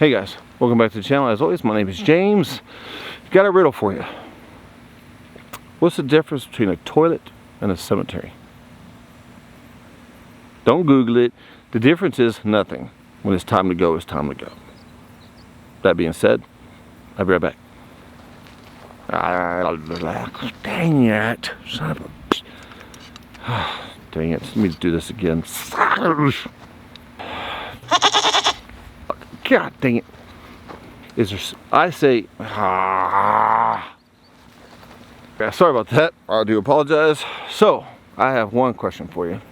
Hey guys, welcome back to the channel. As always, my name is James. Got a riddle for you. What's the difference between a toilet and a cemetery? Don't Google it. The difference is nothing. When it's time to go, it's time to go. That being said, I'll be right back. Dang it. Son of a... Dang it. Let me do this again. God dang it. Is there... I say... Yeah, sorry about that. I do apologize. So, I have one question for you.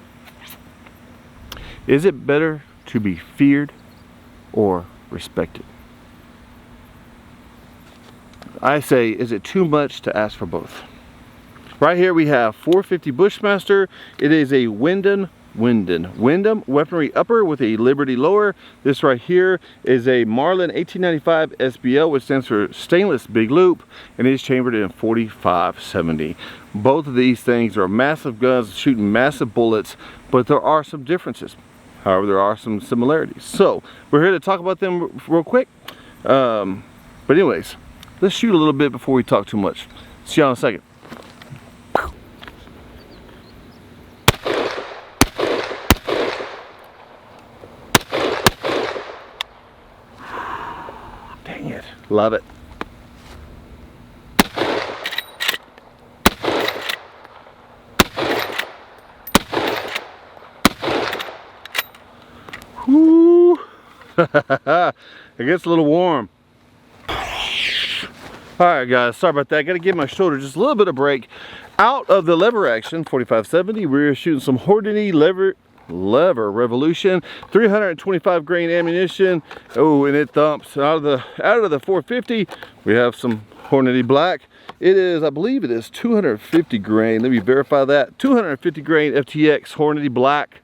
Is it better to be feared or respected? I say, is it too much to ask for both? Right here we have 450 Bushmaster. It is a Wyndham weaponry upper with a Liberty lower. This right here is a Marlin 1895 SBL, which stands for stainless big loop, and it is chambered in 4570. Both of these things are massive guns shooting massive bullets, but there are some differences. However, there are some similarities. So we're here to talk about them real quick. But anyways, let's shoot a little bit before we talk too much. See y'all in a second. Dang it. Love it. Whoo. It gets a little warm. Alright guys, sorry about that. Got to give my shoulder just a little bit of break. Out of the lever action, 4570, we're shooting some Hornady lever Revolution, 325 grain ammunition. Oh, and it thumps. Out of the 450, we have some Hornady black. It is, I believe it is 250 grain. Let me verify that. 250 grain FTX Hornady black.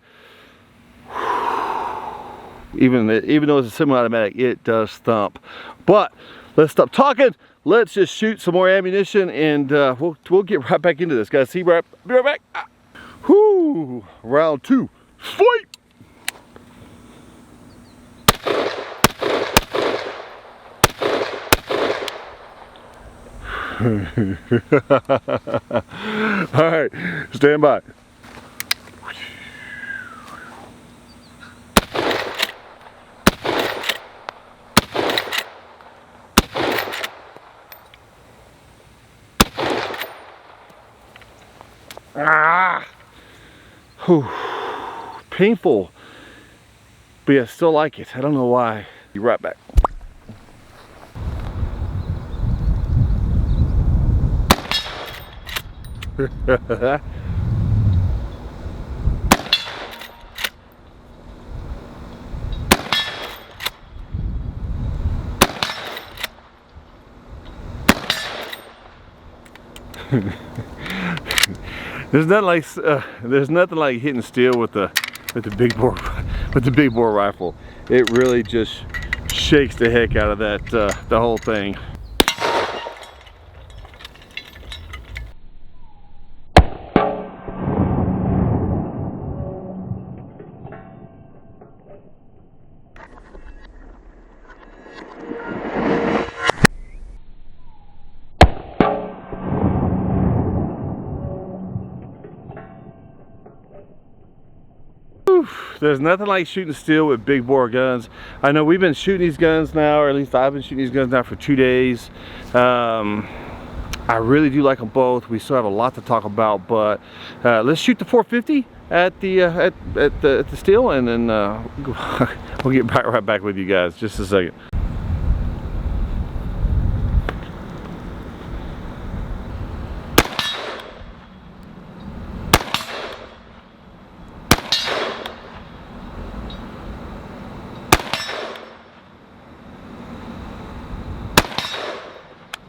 Even though it's a semi-automatic, it does thump. But let's stop talking. Let's just shoot some more ammunition, and we'll get right back into this, guys. Be right back. Whoo! Round two. Fight! All right, stand by. Ah! Whew. Painful, but yeah, still like it. I don't know why. Be right back. There's nothing like hitting steel with the big bore rifle. It really just shakes the heck out of that the whole thing. There's nothing like shooting steel with big bore guns. I know we've been shooting these guns now, or at least I've been shooting these guns now for 2 days. I really do like them both. We still have a lot to talk about, but let's shoot the 450 at the steel, and then we'll get right back with you guys. Just a second.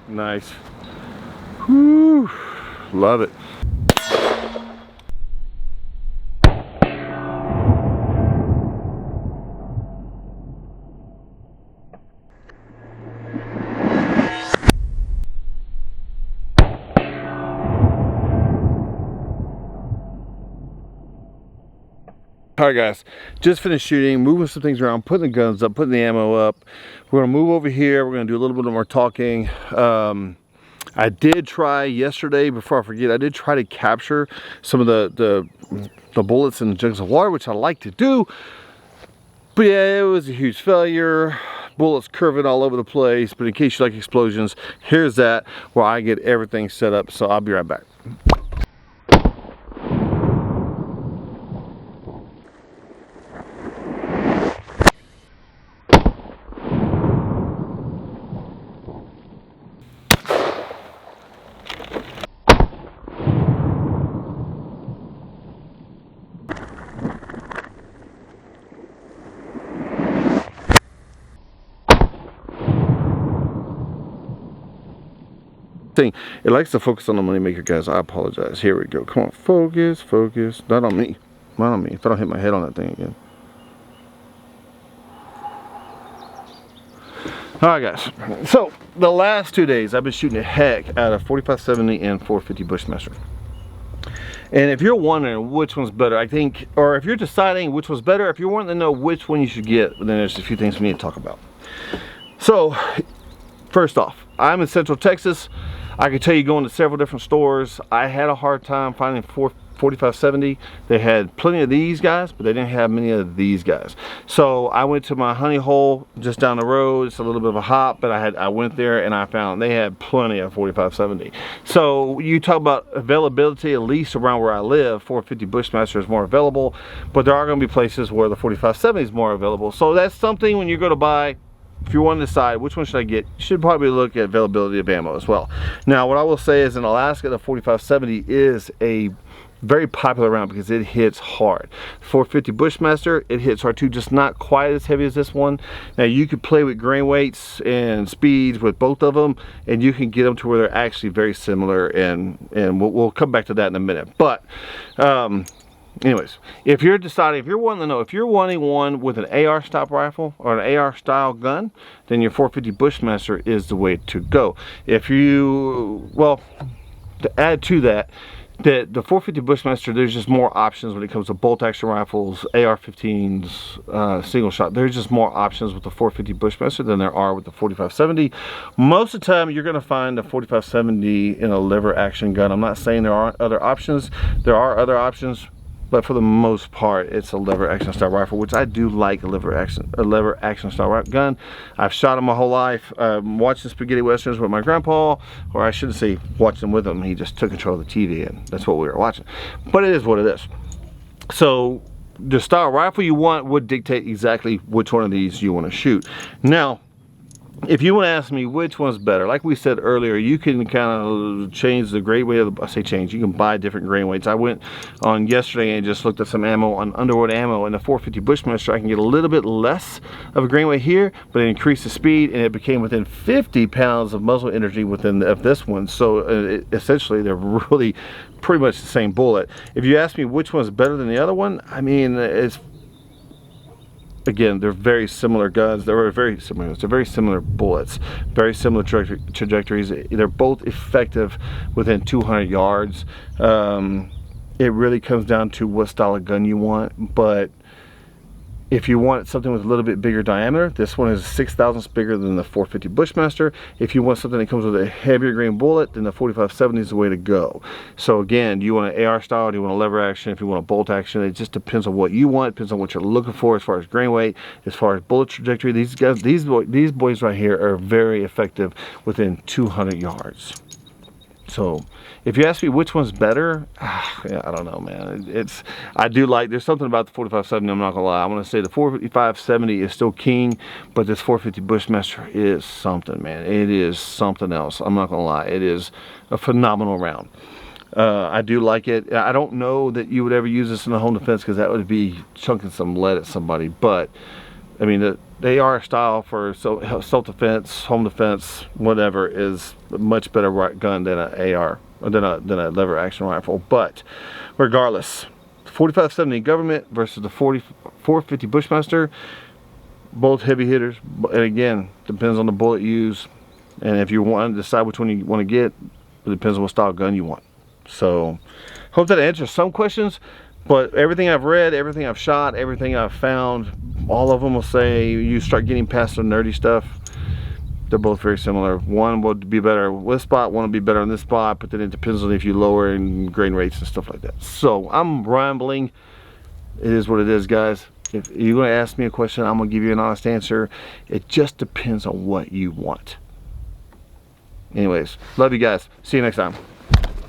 Nice. Whew. Love it. Alright guys, just finished shooting, moving some things around, putting the guns up, putting the ammo up. We're gonna move over here, we're gonna do a little bit more talking. I did try yesterday, before I forget, I did try to capture some of the bullets in jugs of water, which I like to do. But yeah, it was a huge failure. Bullets curving all over the place. But in case you like explosions, here's that where I get everything set up. So I'll be right back. It likes to focus on the money maker, guys. I apologize. Here we go. Come on, focus, focus. Not on me. Not on me. I thought I hit my head on that thing again. Alright guys, so the last 2 days I've been shooting the heck out of 45-70 and 450 Bushmaster. And if you're wondering which one's better, I think, or if you're deciding which one's better, if you're wanting to know which one you should get, then there's a few things we need to talk about. So, first off, I'm in Central Texas. I can tell you, going to several different stores, I had a hard time finding 45-70. They had plenty of these guys, but they didn't have many of these guys. So I went to my honey hole just down the road. It's a little bit of a hop, but I went there and I found they had plenty of 45-70. So you talk about availability, at least around where I live, 450 Bushmaster is more available, but there are going to be places where the 45-70 is more available. So that's something when you go to buy. If you want to decide which one should I get, you should probably look at availability of ammo as well. Now, what I will say is in Alaska, the 45-70 is a very popular round because it hits hard. 450 Bushmaster, it hits hard too, just not quite as heavy as this one. Now, you could play with grain weights and speeds with both of them, and you can get them to where they're actually very similar, and we'll come back to that in a minute. But anyways, if you're deciding, if you're wanting to know, if you're wanting one with an AR style rifle or an AR style gun, then your 450 Bushmaster is the way to go. If you, well, to add to that, the 450 Bushmaster, there's just more options when it comes to bolt action rifles, AR-15s, single shot. There's just more options with the 450 Bushmaster than there are with the 45-70. Most of the time, you're going to find the 45-70 in a lever action gun. I'm not saying there aren't other options. There are other options, but for the most part, it's a lever action style rifle, which I do like a lever action style gun. I've shot them my whole life. Watching spaghetti westerns with my grandpa, or I shouldn't say watching with him. He just took control of the TV, and that's what we were watching. But it is what it is. So the style rifle you want would dictate exactly which one of these you want to shoot. Now, if you want to ask me which one's better, like we said earlier, you can kind of change the grain weight. I say change, you can buy different grain weights. I went on yesterday and just looked at some ammo on Underwood ammo, and the 450 Bushmaster, I can get a little bit less of a grain weight here, but it increased the speed, and it became within 50 pounds of muzzle energy within of this one. So essentially, they're really pretty much the same bullet. If you ask me which one's better than the other one, I mean, it's, again, they're very similar guns. They're very similar. They're very similar bullets, very similar trajectories. They're both effective within 200 yards. It really comes down to what style of gun you want. But if you want something with a little bit bigger diameter, this one is 6 thousandths bigger than the 450 Bushmaster. If you want something that comes with a heavier grain bullet, then the 45-70 is the way to go. So again, do you want an AR style? Do you want a lever action? If you want a bolt action, it just depends on what you want. It depends on what you're looking for as far as grain weight, as far as bullet trajectory. These guys, these boys right here are very effective within 200 yards. So if you ask me which one's better, yeah, I don't know, man. I do like, there's something about the 45-70, I'm not gonna lie. I'm gonna say the 45-70 is still king, but this 450 Bushmaster is something, man. It is something else. I'm not gonna lie. It is a phenomenal round. I do like it. I don't know that you would ever use this in a home defense, because that would be chunking some lead at somebody, but I mean, the AR style for self-defense, home defense, whatever, is a much better gun than an AR, or than a lever action rifle. But regardless, 45-70 government versus the 450 Bushmaster, both heavy hitters. And again, depends on the bullet used, and if you want to decide which one you want to get, it depends on what style gun you want. So hope that answers some questions. But everything I've read, everything I've shot, everything I've found, all of them will say you start getting past the nerdy stuff, they're both very similar. One would be better with this spot, one would be better on this spot, but then it depends on if you lower in grain rates and stuff like that. So I'm rambling. It is what it is, guys. If you're going to ask me a question, I'm going to give you an honest answer. It just depends on what you want. Anyways, love you guys. See you next time.